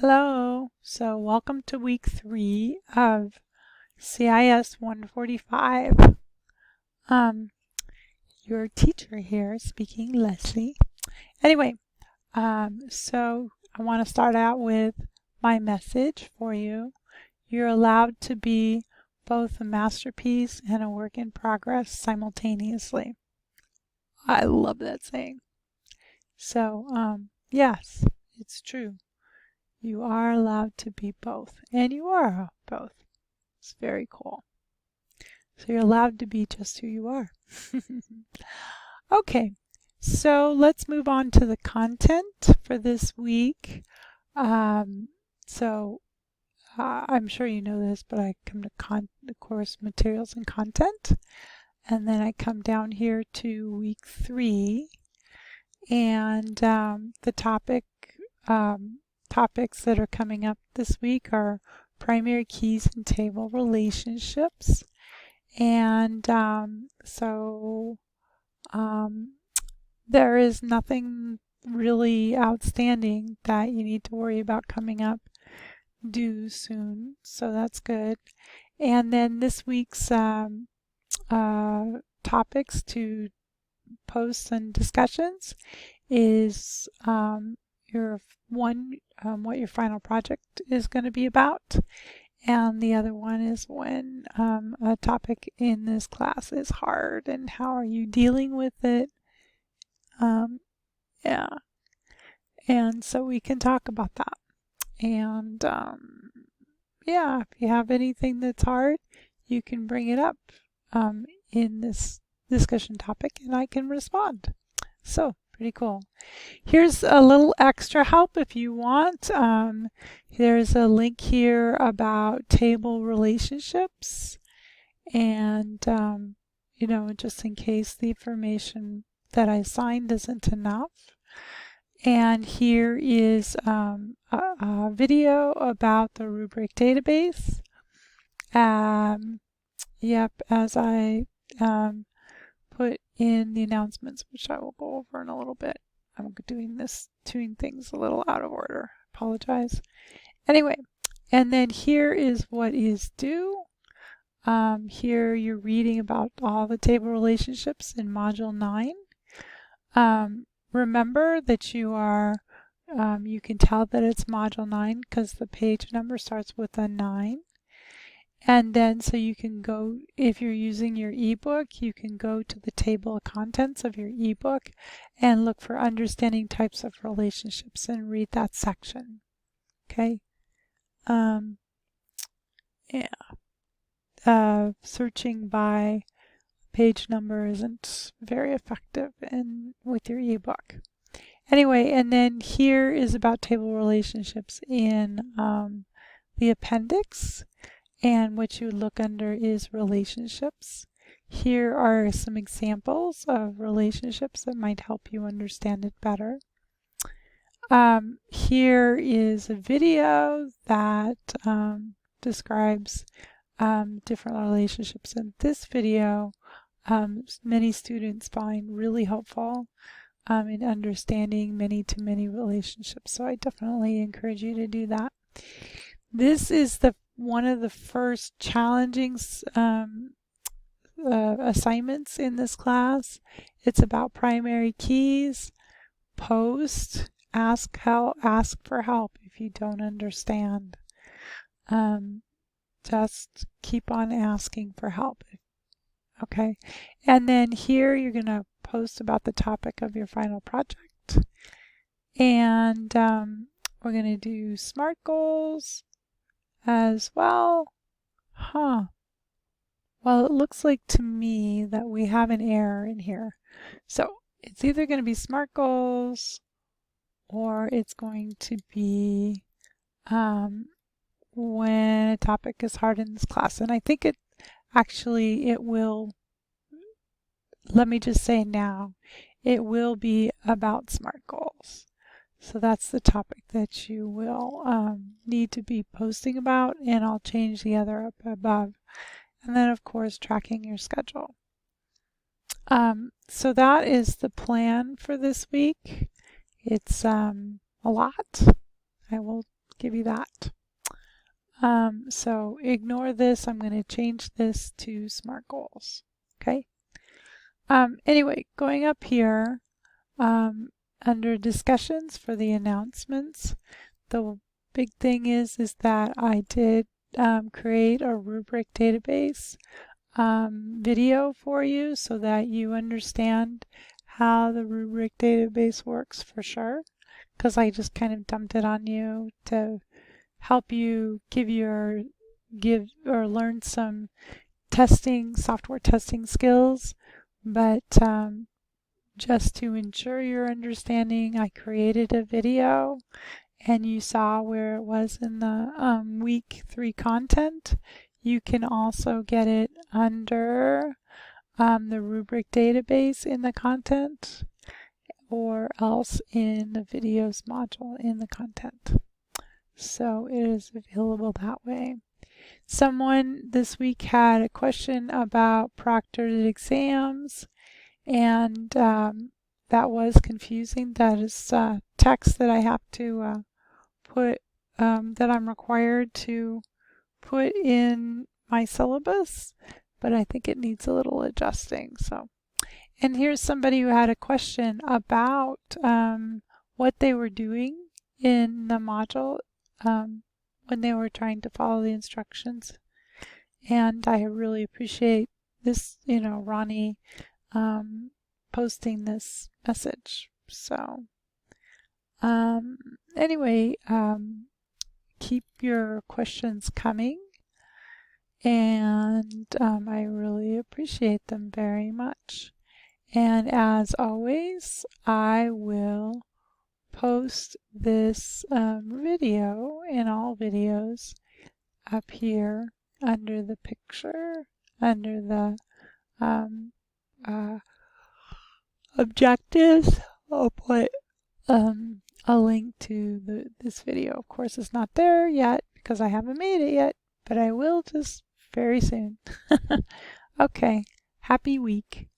Hello. So welcome to week 3 of CIS 145. Um, your teacher here speaking, Leslie. Anyway, so I want to start out with my message for you. You're allowed to be both a masterpiece and a work in progress simultaneously. I love that saying. So, yes, it's true. You are allowed to be both, and you are both. It's very cool. So you're allowed to be just who you are. Okay, so let's move on to the content for this week. So I'm sure you know this, but I come to the course materials and content, and then I come down here to week 3, and the topics that are coming up this week are primary keys and table relationships. And there is nothing really outstanding that you need to worry about coming up due soon, so that's good. And then this week's topics to posts and discussions is what your final project is going to be about, and the other one is when a topic in this class is hard and how are you dealing with it. Yeah, and so we can talk about that. And yeah, if you have anything that's hard, you can bring it up in this discussion topic and I can respond. So pretty cool. Here's a little extra help if you want. There's a link here about table relationships, and just in case the information that I signed isn't enough. And here is a video about the rubric database. Yep, as I put in the announcements, which I will go over in a little bit. I'm doing things a little out of order. Apologize. Anyway, and then here is what is due. Here you're reading about all the table relationships in Module 9. Remember that you can tell that it's Module 9 because the page number starts with a 9. And then so you can go, if you're using your ebook, you can go to the table of contents of your ebook and look for understanding types of relationships and read that section. Okay. Searching by page number isn't very effective with your ebook. Anyway, and then here is about table relationships in the appendix. And what you look under is relationships. Here are some examples of relationships that might help you understand it better. Here is a video that describes different relationships. And this video, many students find really helpful in understanding many-to-many relationships. So I definitely encourage you to do that. This is one of the first challenging assignments in this class. It's about primary keys. Post, ask for help if you don't understand. Just keep on asking for help. Okay, and then here you're going to post about the topic of your final project. And we're going to do SMART goals as well. Well, it looks like to me that we have an error in here. So it's either going to be SMART goals or it's going to be when a topic is hard in this class. And I think it will, let me just say now, it will be about SMART goals. So that's the topic that you will need to be posting about, and I'll change the other up above. And then, of course, tracking your schedule. So that is the plan for this week. It's a lot. I will give you that. So ignore this. I'm going to change this to SMART goals. Okay. Anyway, going up here under discussions for the announcements, the big thing is that I did create a rubric database video for you so that you understand how the rubric database works for sure, because I just kind of dumped it on you to help you learn some software testing skills. But just to ensure your understanding, I created a video, and you saw where it was in the week 3 content. You can also get it under the rubric database in the content, or else in the videos module in the content. So it is available that way. Someone this week had a question about proctored exams, and that was confusing. That is text that I have to put, that I'm required to put in my syllabus, but I think it needs a little adjusting. So, and here's somebody who had a question about what they were doing in the module when they were trying to follow the instructions. And I really appreciate this, Ronnie posting this message. So anyway, keep your questions coming, and I really appreciate them very much. And as always, I will post this video and all videos up here under the picture, under the objectives. I'll put a link to this video. Of course, it's not there yet because I haven't made it yet, but I will just very soon. Okay, happy week.